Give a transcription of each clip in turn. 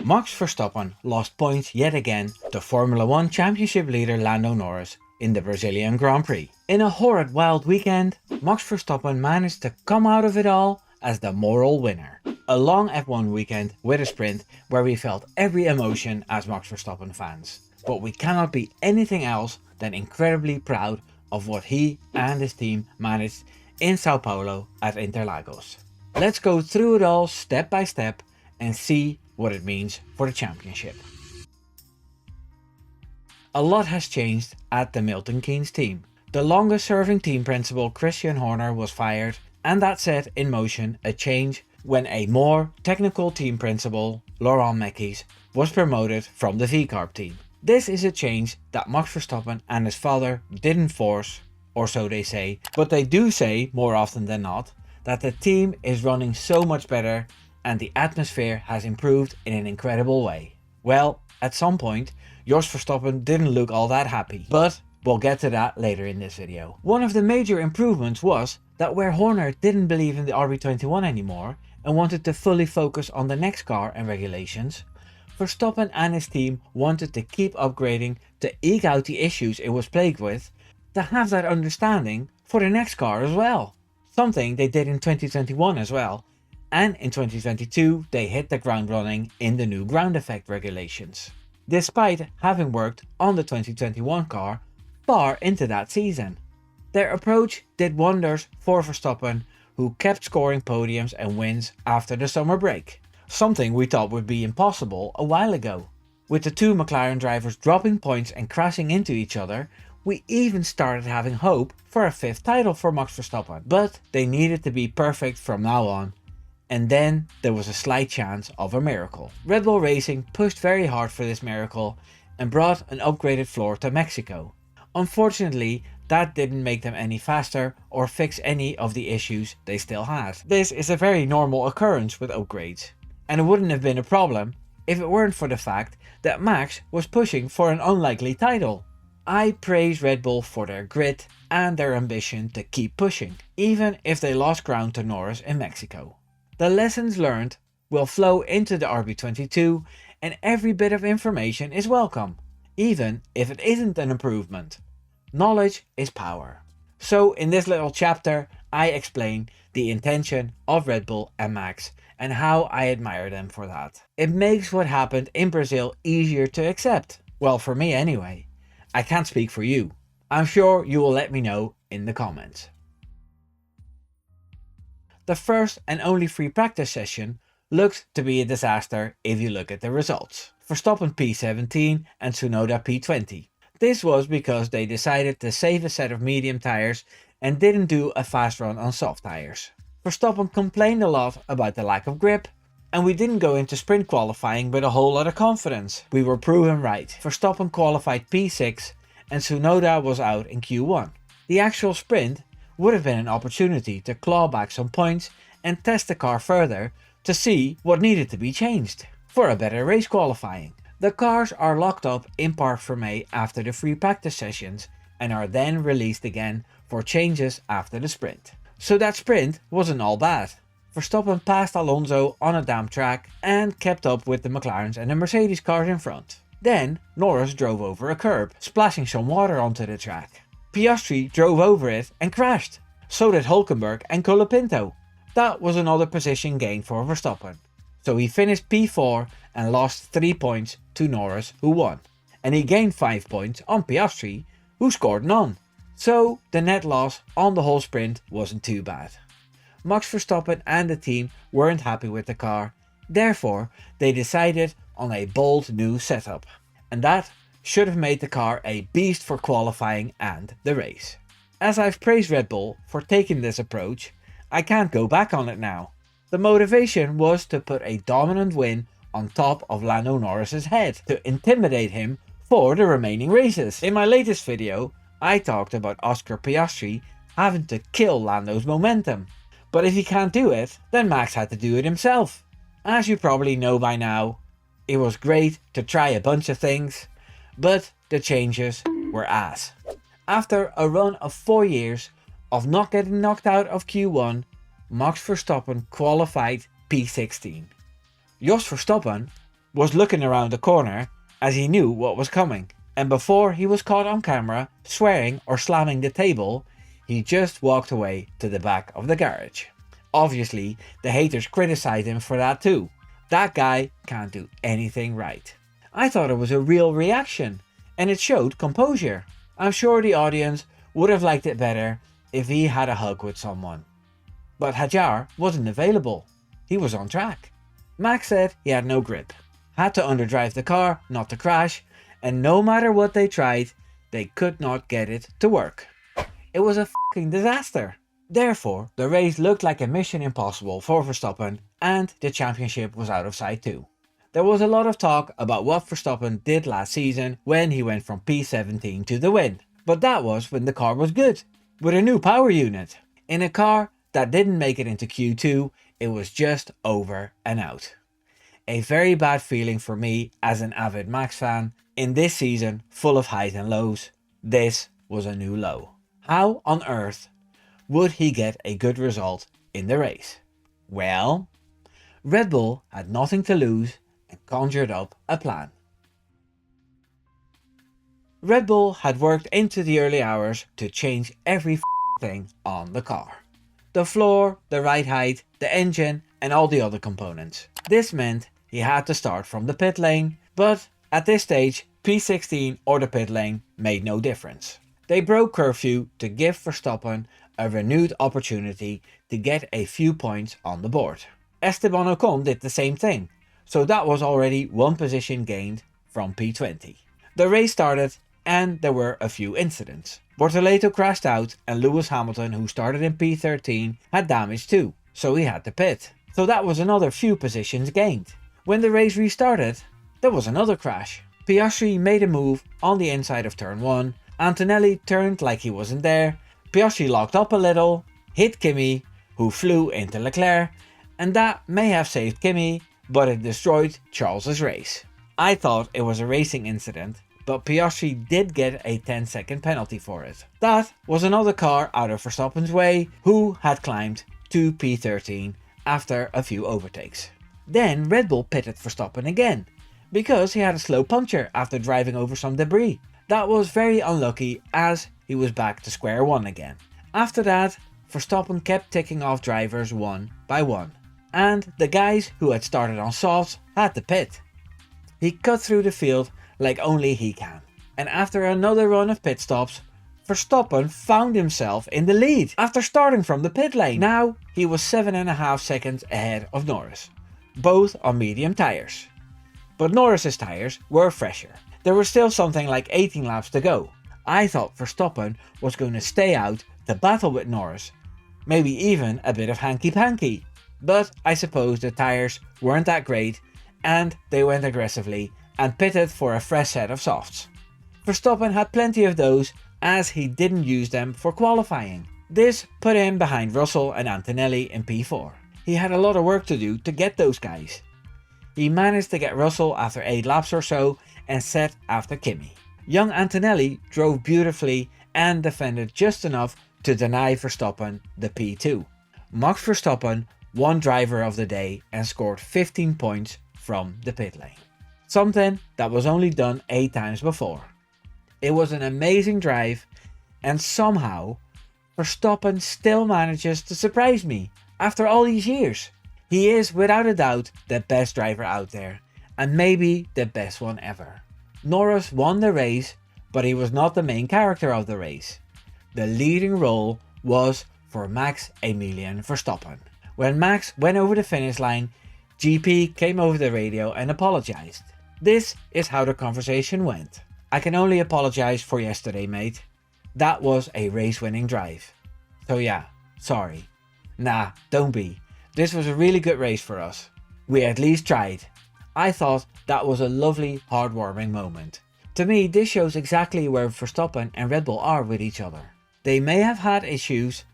Max Verstappen lost points yet again to Formula 1 Championship leader Lando Norris in the Brazilian Grand Prix. In a horrid wild weekend, Max Verstappen managed to come out of it all as the moral winner. A long F1 weekend with a sprint where we felt every emotion as Max Verstappen fans. But we cannot be anything else than incredibly proud of what he and his team managed in Sao Paulo at Interlagos. Let's go through it all step by step and see what it means for the championship. A lot has changed at the Milton Keynes team. The longest serving team principal Christian Horner was fired, and that set in motion a change when a more technical team principal, Laurent Mekies, was promoted from the VCARB team. This is a change that Max Verstappen and his father didn't force, or so they say, but they do say more often than not that the team is running so much better and the atmosphere has improved in an incredible way. Well, at some point, Jos Verstappen didn't look all that happy, but we'll get to that later in this video. One of the major improvements was that where Horner didn't believe in the RB21 anymore and wanted to fully focus on the next car and regulations, Verstappen and his team wanted to keep upgrading to eke out the issues it was plagued with, to have that understanding for the next car as well. Something they did in 2021 as well, and in 2022 they hit the ground running in the new ground effect regulations, despite having worked on the 2021 car far into that season. Their approach did wonders for Verstappen, who kept scoring podiums and wins after the summer break, something we thought would be impossible a while ago. With the two McLaren drivers dropping points and crashing into each other, we even started having hope for a fifth title for Max Verstappen, but they needed to be perfect from now on, and then there was a slight chance of a miracle. Red Bull Racing pushed very hard for this miracle and brought an upgraded floor to Mexico. Unfortunately, that didn't make them any faster or fix any of the issues they still had. This is a very normal occurrence with upgrades, and it wouldn't have been a problem if it weren't for the fact that Max was pushing for an unlikely title. I praise Red Bull for their grit and their ambition to keep pushing, even if they lost ground to Norris in Mexico. The lessons learned will flow into the RB22, and every bit of information is welcome, even if it isn't an improvement. Knowledge is power. So in this little chapter I explain the intention of Red Bull and Max and how I admire them for that. It makes what happened in Brazil easier to accept. Well, for me anyway. I can't speak for you. I'm sure you will let me know in the comments. The first and only free practice session looked to be a disaster if you look at the results. Verstappen P17 and Tsunoda P20. This was because they decided to save a set of medium tires and didn't do a fast run on soft tires. Verstappen complained a lot about the lack of grip, and we didn't go into sprint qualifying with a whole lot of confidence. We were proven right. Verstappen qualified P6 and Tsunoda was out in Q1. The actual sprint would have been an opportunity to claw back some points and test the car further to see what needed to be changed for a better race qualifying. The cars are locked up in Parc Fermé after the free practice sessions and are then released again for changes after the sprint. So that sprint wasn't all bad. Verstappen passed Alonso on a damp track and kept up with the McLarens and the Mercedes cars in front. Then Norris drove over a curb, splashing some water onto the track. Piastri drove over it and crashed. So did Hülkenberg and Colapinto. That was another position gain for Verstappen. So he finished P4 and lost 3 points to Norris, who won. And he gained 5 points on Piastri, who scored none. So the net loss on the whole sprint wasn't too bad. Max Verstappen and the team weren't happy with the car, therefore they decided on a bold new setup. And that should have made the car a beast for qualifying and the race. As I've praised Red Bull for taking this approach, I can't go back on it now. The motivation was to put a dominant win on top of Lando Norris's head, to intimidate him for the remaining races. In my latest video, I talked about Oscar Piastri having to kill Lando's momentum. But if he can't do it, then Max had to do it himself. As you probably know by now, it was great to try a bunch of things, but the changes were ass. After a run of 4 years of not getting knocked out of Q1, Max Verstappen qualified P16. Jos Verstappen was looking around the corner as he knew what was coming, and before he was caught on camera swearing or slamming the table, he just walked away to the back of the garage. Obviously, the haters criticized him for that too. That guy can't do anything right. I thought it was a real reaction, and it showed composure. I'm sure the audience would have liked it better if he had a hug with someone. But Hadjar wasn't available. He was on track. Max said he had no grip, had to underdrive the car not to crash, and no matter what they tried, they could not get it to work. It was a fucking disaster. Therefore, the race looked like a mission impossible for Verstappen, and the championship was out of sight too. There was a lot of talk about what Verstappen did last season when he went from P17 to the win, but that was when the car was good, with a new power unit. In a car that didn't make it into Q2, it was just over and out. A very bad feeling for me as an avid Max fan in this season full of highs and lows. This was a new low. How on earth would he get a good result in the race? Well, Red Bull had nothing to lose and conjured up a plan. Red Bull had worked into the early hours to change every thing on the car. The floor, the ride height, the engine and all the other components. This meant he had to start from the pit lane, but at this stage P16 or the pit lane made no difference. They broke curfew to give Verstappen a renewed opportunity to get a few points on the board. Esteban Ocon did the same thing, so that was already one position gained from P20. The race started and there were a few incidents. Bortoleto crashed out and Lewis Hamilton, who started in P13, had damage too, so he had to pit. So that was another few positions gained. When the race restarted, there was another crash. Piastri made a move on the inside of turn 1, Antonelli turned like he wasn't there, Piastri locked up a little, hit Kimi, who flew into Leclerc, and that may have saved Kimi, but it destroyed Charles's race. I thought it was a racing incident, but Piastri did get a 10-second penalty for it. That was another car out of Verstappen's way, who had climbed to P13 after a few overtakes. Then Red Bull pitted Verstappen again, because he had a slow puncture after driving over some debris. That was very unlucky as he was back to square one again. After that, Verstappen kept ticking off drivers one by one, and the guys who had started on softs had to pit. He cut through the field like only he can, and after another run of pit stops, Verstappen found himself in the lead after starting from the pit lane. Now he was 7.5 seconds ahead of Norris, both on medium tyres. But Norris's tyres were fresher. There was still something like 18 laps to go. I thought Verstappen was going to stay out to battle with Norris, maybe even a bit of hanky-panky, but I suppose the tyres weren't that great and they went aggressively and pitted for a fresh set of softs. Verstappen had plenty of those as he didn't use them for qualifying. This put him behind Russell and Antonelli in P4. He had a lot of work to do to get those guys. He managed to get Russell after 8 laps or so and set after Kimi. Young Antonelli drove beautifully and defended just enough to deny Verstappen the P2. Max Verstappen won driver of the day and scored 15 points from the pit lane. Something that was only done 8 times before. It was an amazing drive, and somehow Verstappen still manages to surprise me after all these years. He is without a doubt the best driver out there, and maybe the best one ever. Norris won the race, but he was not the main character of the race. The leading role was for Max Emilian Verstappen. When Max went over the finish line, GP came over the radio and apologized. This is how the conversation went. I can only apologize for yesterday, mate. That was a race-winning drive. So yeah, sorry. Nah, don't be. This was a really good race for us. We at least tried. I thought that was a lovely, heartwarming moment. To me, this shows exactly where Verstappen and Red Bull are with each other. They may have had issues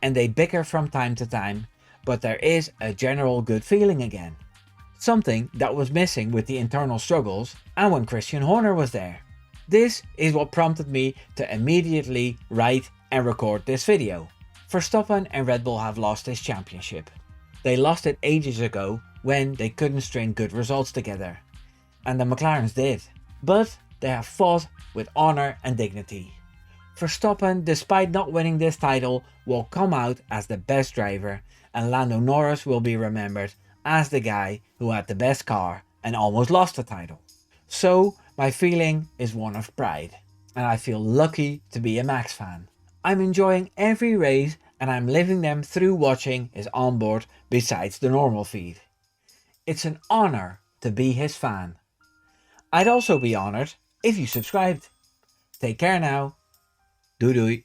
and they bicker from time to time, but there is a general good feeling again. Something that was missing with the internal struggles and when Christian Horner was there. This is what prompted me to immediately write and record this video. Verstappen and Red Bull have lost this championship. They lost it ages ago when they couldn't string good results together. and the McLarens did, but they have fought with honour and dignity. Verstappen, despite not winning this title, will come out as the best driver, and Lando Norris will be remembered as the guy who had the best car and almost lost the title. So my feeling is one of pride, and I feel lucky to be a Max fan. I'm enjoying every race and I'm living them through watching his onboard besides the normal feed. It's an honour to be his fan. I'd also be honoured if you subscribed. Take care now. Doei doei.